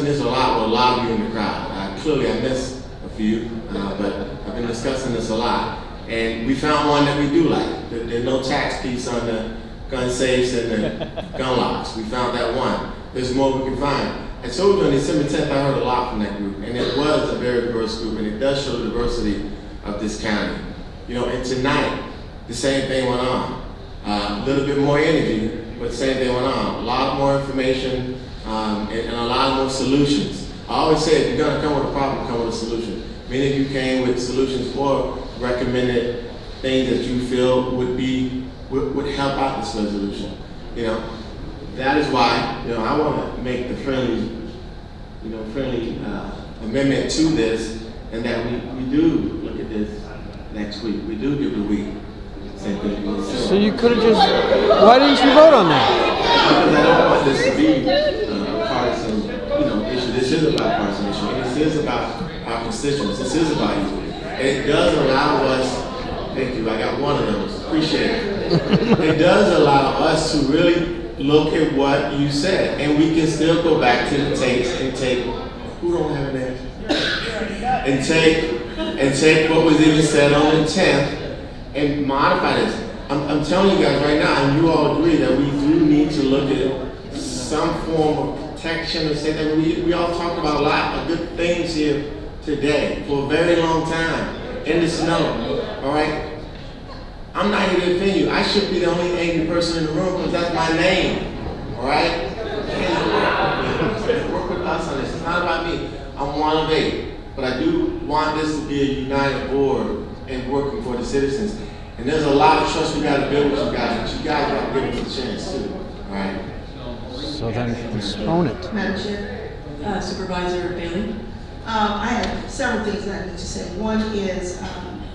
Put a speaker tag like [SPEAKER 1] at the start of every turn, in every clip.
[SPEAKER 1] there's a lot of you in the crowd. Clearly I missed a few, but I've been discussing this a lot. And we found one that we do like. There's no tax piece on the gun safes and the gun locks. We found that one. There's more we can find. And so on December 10th, I heard a lot from that group. And it was a very diverse group, and it does show the diversity of this county. You know, and tonight, the same thing went on. A little bit more energy, but the same thing went on. A lot more information and a lot more solutions. I always say, if you're gonna come with a problem, come with a solution. Many of you came with solutions or recommended things that you feel would help out this resolution. You know, that is why, you know, I want to make the friendly amendment to this, and that we do look at this next week. We do give it a week.
[SPEAKER 2] So you could have just, why didn't you vote on that?
[SPEAKER 1] Because I don't want this to be a partisan, issue. This is about partisan issue, and this is about our constituents. This is about you. And it does allow us, thank you, I got one of those, appreciate it. It does allow us to really look at what you said, and we can still go back to the tapes and take, who don't have an answer? And take what was even said on the 10th and modify this. I'm telling you guys right now, and you all agree that we do need to look at some form of protection and say that we all talked about a lot of good things here today for a very long time in the snow, all right? I'm not here to offend you. I should be the only angry person in the room because that's my name, all right? Work with us on this. It's not about me. I'm one of 8, but I do want this to be a united board and working for the citizens. And there's a lot of trust we got to build with you guys, but you guys got to give us a chance too, all right?
[SPEAKER 2] So then postpone it.
[SPEAKER 3] Madam Chair, Supervisor Bailey. I have several things that I need to say. One is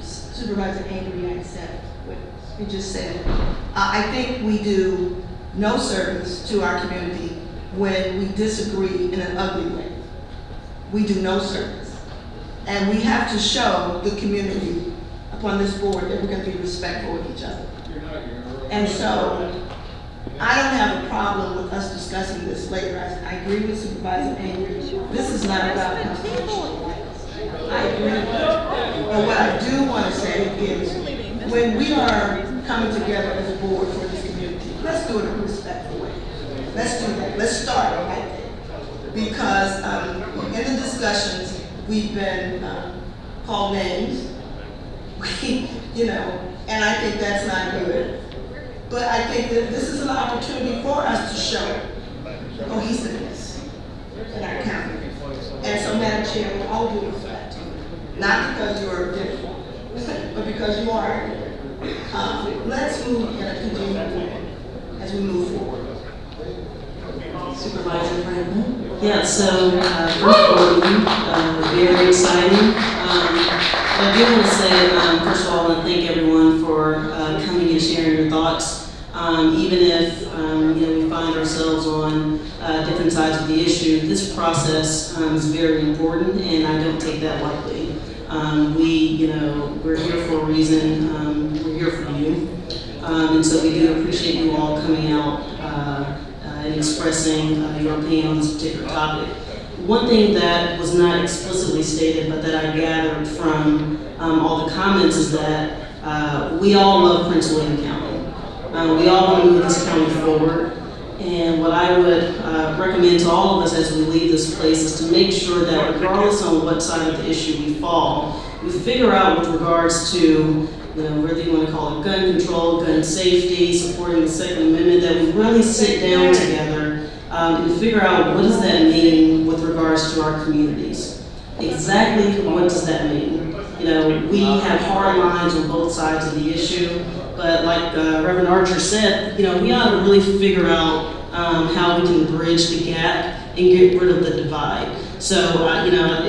[SPEAKER 3] Supervisor Avery, I accept what you just said. I think we do no service to our community when we disagree in an ugly way. We do no service. And we have to show the community upon this board that we're going to be respectful of each other. And so I don't have a problem with us discussing this later. I agree with Supervisor Avery. This is not about constitutional rights. I agree. But what I do want to say is, when we are coming together as a board for this community, let's do it in a respectful way. Let's do that. Let's start right there. Because in the discussions, we've been called names, and I think that's not good. But I think that this is an opportunity for us to show cohesiveness in our county. And so, Madam Chair, with all due respect, not because you're different, but because you are, let's move in a continued way as we move forward.
[SPEAKER 4] Supervisor Franklin? Yeah, so first of all, very exciting. I do want to say, first of all, I want to thank everyone for coming and sharing your thoughts. Even if we find ourselves on different sides of the issue, this process is very important, and I don't take that lightly. We're here for a reason. We're here for you, and so we do appreciate you all coming out and expressing your opinion on this particular topic. One thing that was not explicitly stated, but that I gathered from all the comments, is that we all love Prince William County. We all want to move this county forward. And what I would recommend to all of us as we leave this place is to make sure that regardless on what side of the issue we fall, we figure out with regards to whether you want to call it gun control, gun safety, supporting the Second Amendment, that we really sit down together and figure out what does that mean with regards to our communities. Exactly what does that mean? We have hard lines on both sides of the issue, but like Reverend Archer said, we ought to really figure out how we can bridge the gap and get rid of the divide. So,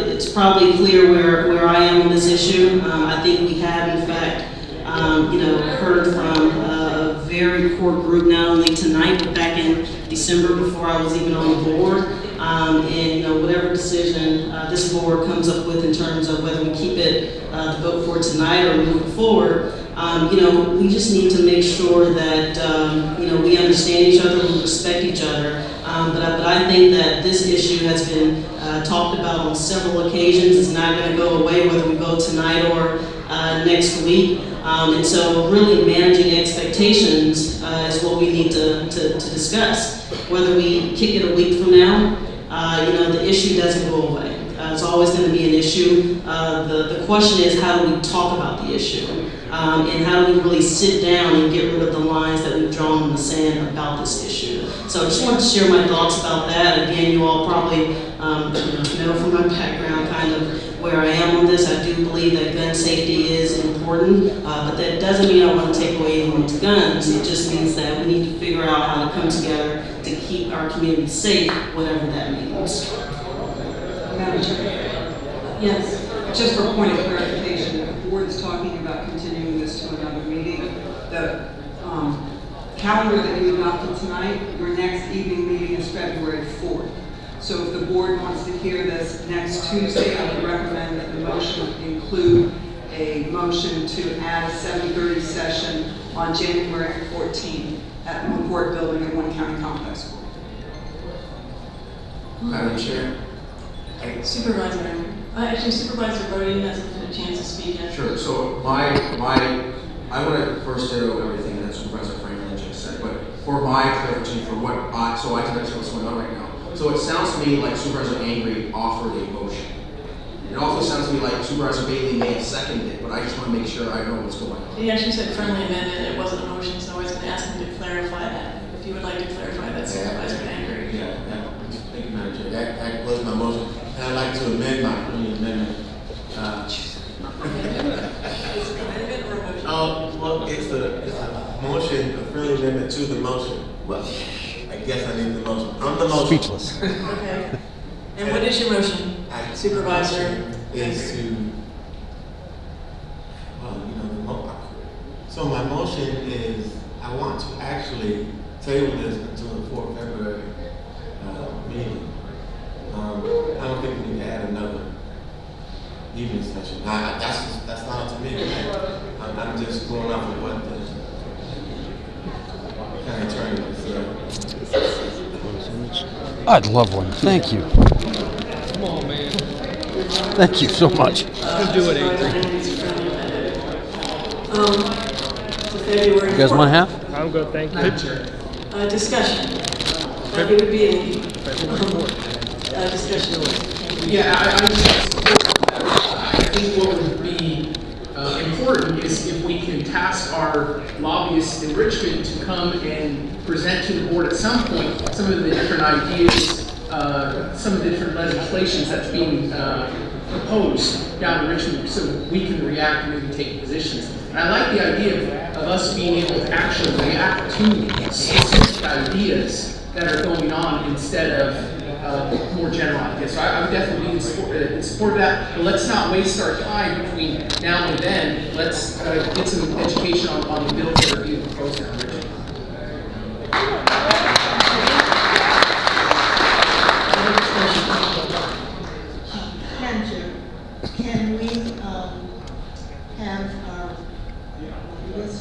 [SPEAKER 4] it's probably clear where I am on this issue. I think we have, in fact, heard from a very core group, not only tonight, but back in December before I was even on the board. And whatever decision this board comes up with in terms of whether we keep it the vote for tonight or move it forward, we just need to make sure that we understand each other, we respect each other, But I think that this issue has been talked about on several occasions. It's not going to go away whether we vote tonight or next week. And so really managing expectations is what we need to discuss. Whether we kick it a week from now, the issue doesn't go away. It's always going to be an issue. The question is, how do we talk about the issue? And how do we really sit down and get rid of the lines that we've drawn in the sand about this issue? So I just wanted to share my thoughts about that. Again, you all probably know from my background kind of where I am on this. I do believe that gun safety is important, but that doesn't mean I want to take away anyone's guns. It just means that we need to figure out how to come together to keep our community safe, whatever that means.
[SPEAKER 5] Madam Chair.
[SPEAKER 3] Yes.
[SPEAKER 5] Just for point of clarification, the board is talking about continuing this to another meeting. The calendar that you adopted tonight, your next evening meeting is February 4th. So if the board wants to hear this next Tuesday, I would recommend that the motion include a motion to add a 7:30 session on January 14th at One Court Building at One County Complex.
[SPEAKER 1] Madam Chair.
[SPEAKER 3] Supervisor. Actually, Supervisor Brody hasn't had a chance to speak yet.
[SPEAKER 6] Sure. So I want to first ditto everything that Supervisor Franklin just said, but for my clarification, for what so I can understand what's going on right now. So it sounds to me like Supervisor Angry offered a motion. It also sounds to me like Supervisor Bailey may have seconded it, but I just want to make sure I know what's going on.
[SPEAKER 7] He actually said friendly amendment. It wasn't a motion, so I was going to ask him to clarify that. If you would like to clarify that, Supervisor Angry.
[SPEAKER 1] Yeah, thank you, Madam Chair. That was my motion. And I'd like to amend my friendly amendment.
[SPEAKER 7] Is it an amendment or a motion?
[SPEAKER 1] Well, it's a motion, a friendly amendment to the motion. Well, I guess I need the motion. I'm the motion.
[SPEAKER 2] Speechless.
[SPEAKER 7] Okay. And what is your motion, Supervisor?
[SPEAKER 1] Is to, so my motion is, I want to actually table this until the 4th February meeting. I don't think we need to add another evening session. That's not up to me. I'm just going off of what the county attorney said.
[SPEAKER 2] I'd love one. Thank you.
[SPEAKER 8] Come on, man.
[SPEAKER 2] Thank you so much.
[SPEAKER 8] You can do it,
[SPEAKER 7] February.
[SPEAKER 2] You guys want half?
[SPEAKER 8] I'm good, thank you.
[SPEAKER 7] Discussion. It would be a discussion.
[SPEAKER 9] Yeah, I think what would be important is if we can task our lobbyists in Richmond to come and present to the board at some point some of the different ideas, some of the different legislations that's being proposed down in Richmond, so we can react and maybe take positions. And I like the idea of us being able to actually react to specific ideas that are going on instead of more general ideas. So I would definitely be in support of that. But let's not waste our time between now and then. Let's get some education on the bills that are being proposed down in Richmond.
[SPEAKER 3] Can we have our leaders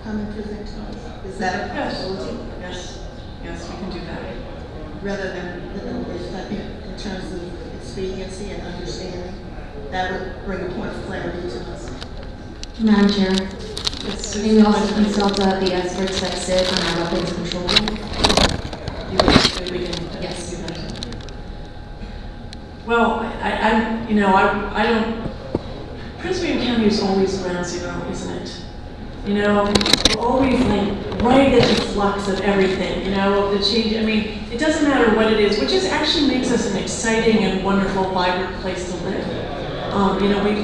[SPEAKER 3] come and present to us? Is that a possibility?
[SPEAKER 7] Yes, we can do that.
[SPEAKER 3] Rather than this, I think in terms of expediency and understanding, that would bring a point of clarity to us.
[SPEAKER 10] Madam Chair, may we also consult the experts that sit on our weapons control? Yes.
[SPEAKER 7] Well, I don't. Prince William County is always ground zero, isn't it? We're always like right at the flux of everything, of the change. I mean, it doesn't matter what it is, which actually makes us an exciting and wonderful, vibrant place to live.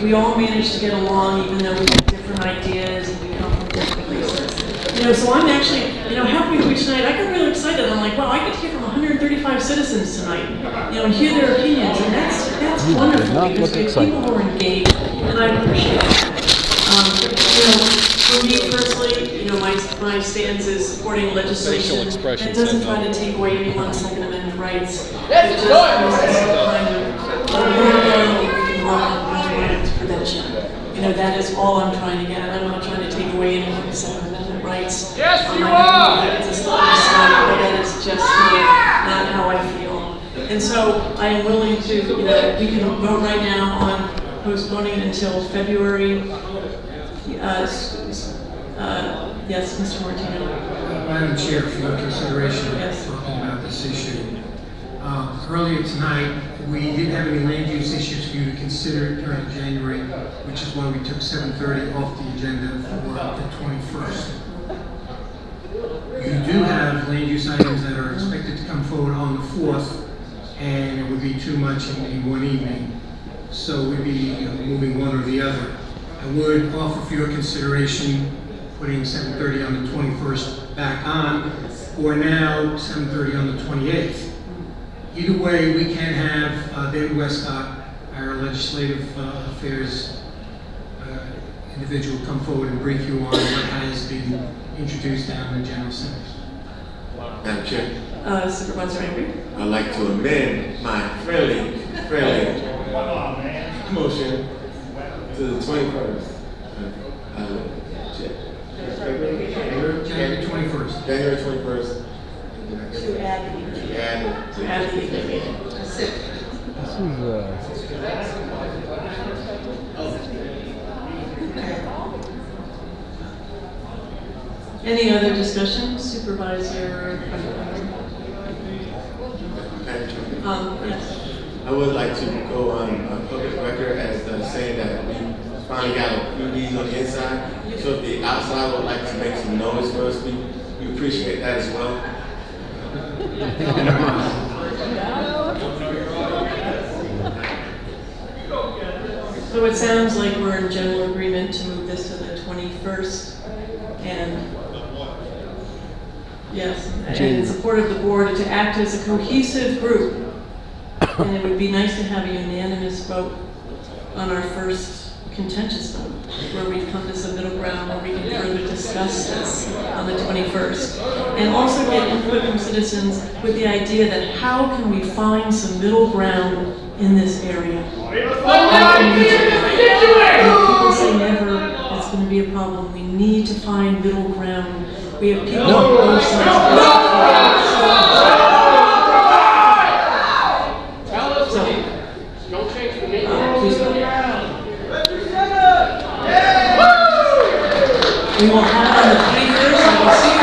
[SPEAKER 7] We all manage to get along even though we have different ideas and we come from different places. So I'm actually, halfway through tonight, I got really excited. I'm like, wow, I get to hear from 135 citizens tonight, and hear their opinions, and that's wonderful because we have people who are engaged, and I appreciate that. For me personally, my stance is supporting legislation that doesn't try to take away anyone's Second Amendment rights. It just uses some kind of we can work on violence prevention. That is all I'm trying to get. I'm not trying to take away anyone's Second Amendment rights.
[SPEAKER 8] Yes, you are!
[SPEAKER 7] It's a slippery slope, but that is just not how I am willing to, you know, we can vote right now on postponing until February. Yes, Mr. Martino.
[SPEAKER 11] Madam Chair, for your consideration
[SPEAKER 7] Yes.
[SPEAKER 11] of talking about this issue. Earlier tonight, we didn't have any land use issues for you to consider during January, which is why we took 7:30 off the agenda for the 21st. You do have land use items that are expected to come forward on the 4th, and it would be too much in one evening. So we'd be moving one or the other. I would offer for your consideration putting 7:30 on the 21st back on, or now 7:30 on the 28th. Either way, we can have David Westcott, our legislative affairs individual, come forward and brief you on what has been introduced down in General Assembly.
[SPEAKER 1] Madam Chair,
[SPEAKER 7] Supervisor Avery.
[SPEAKER 1] I'd like to amend my friendly motion to the 21st.
[SPEAKER 11] January 21st.
[SPEAKER 1] January 21st.
[SPEAKER 7] To add the evening meeting.
[SPEAKER 2] This is,
[SPEAKER 7] Any other discussion, Supervisor? Yes.
[SPEAKER 1] I would like to go on public record as saying that we finally got a few needs on the inside. So if the outside would like to make some noise for us, we appreciate that as well.
[SPEAKER 7] So it sounds like we're in general agreement to move this to the 21st, and yes, and in support of the board to act as a cohesive group. And it would be nice to have a unanimous vote on our first contentious vote, where we come to some middle ground where we can further discuss this on the 21st. And also get input from citizens with the idea that how can we find some middle ground in this area? People say never, it's going to be a problem. We need to find middle ground. We have people on both sides. We will have on the 21st,